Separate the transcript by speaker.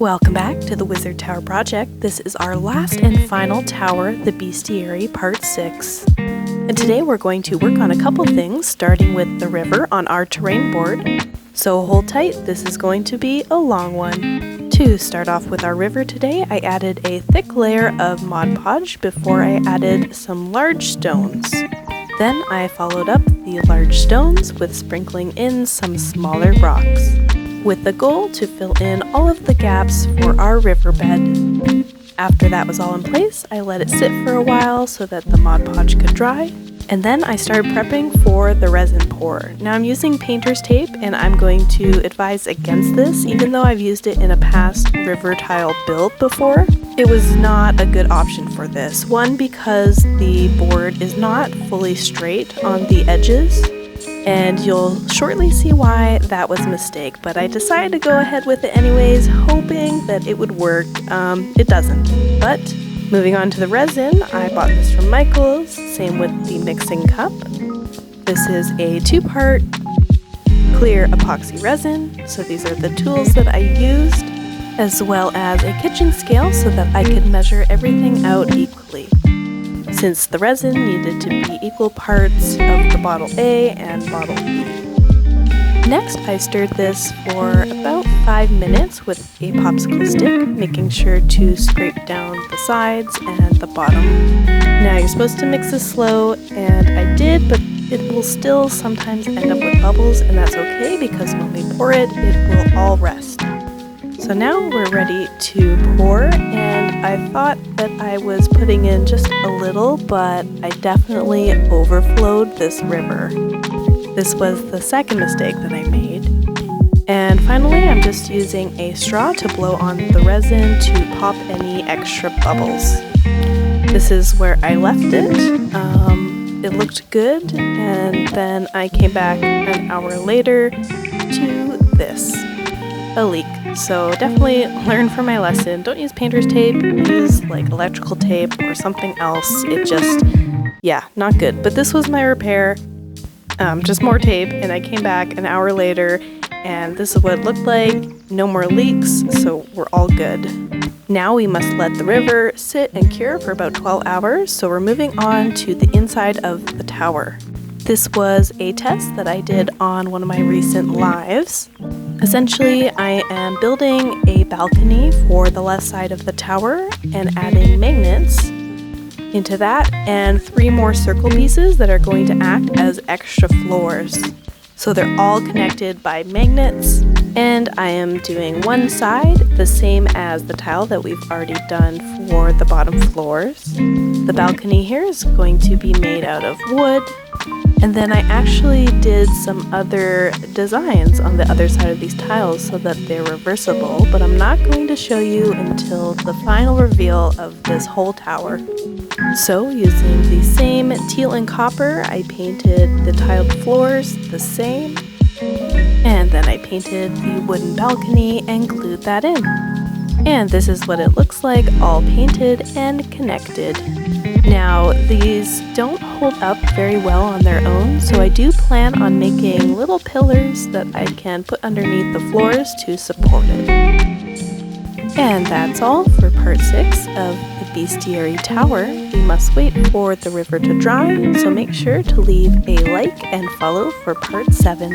Speaker 1: Welcome back to the Wizard Tower project. This is our last and final tower, the Beastiary Part 6. And today we're going to work on a couple things, starting with the river on our terrain board. So hold tight, this is going to be a long one. To start off with our river today, I added a thick layer of Mod Podge before I added some large stones. Then I followed up the large stones with sprinkling in some smaller rocks, with the goal to fill in all of the gaps for our riverbed. After that was all in place, I let it sit for a while so that the Mod Podge could dry, and then I started prepping for the resin pour. Now I'm using painter's tape, and I'm going to advise against this, even though I've used it in a past river tile build before. It was not a good option for this. One, because the board is not fully straight on the edges, and you'll shortly see why that was a mistake, but I decided to go ahead with it anyways, hoping that it would work. It doesn't. But moving on to the resin, I bought this from Michael's, same with the mixing cup. This is a 2-part clear epoxy resin, so these are the tools that I used, as well as a kitchen scale so that I could measure everything out equally, since the resin needed to be equal parts of the bottle A and bottle B. Next, I stirred this for about 5 minutes with a popsicle stick, making sure to scrape down the sides and the bottom. Now you're supposed to mix this slow, and I did, but it will still sometimes end up with bubbles, and that's okay because when we pour it, it will all rest. So now we're ready to pour, and I thought that I was putting in just a little, but I definitely overflowed this river. This was the second mistake that I made. And finally, I'm just using a straw to blow on the resin to pop any extra bubbles. This is where I left it. It looked good, and then I came back an hour later to this. A leak. So definitely learn from my lesson. Don't use painter's tape, use like electrical tape or something else. It just, yeah, not good. But this was my repair, just more tape, and I came back an hour later and this is what it looked like. No more leaks, so we're all good. Now we must let the river sit and cure for about 12 hours, so we're moving on to the inside of the tower. This was a test that I did on one of my recent lives. Essentially, I am building a balcony for the left side of the tower and adding magnets into that, and 3 more circle pieces that are going to act as extra floors. So they're all connected by magnets, and I am doing one side the same as the tile that we've already done for the bottom floors. The balcony here is going to be made out of wood. And then I actually did some other designs on the other side of these tiles so that they're reversible, but I'm not going to show you until the final reveal of this whole tower. So using the same teal and copper, I painted the tiled floors the same, and then I painted the wooden balcony and glued that in. And this is what it looks like, all painted and connected. Now, these don't hold up very well on their own, so I do plan on making little pillars that I can put underneath the floors to support it. And that's all for part 6 of the Beastiary Tower. We must wait for the river to dry, so make sure to leave a like and follow for part 7.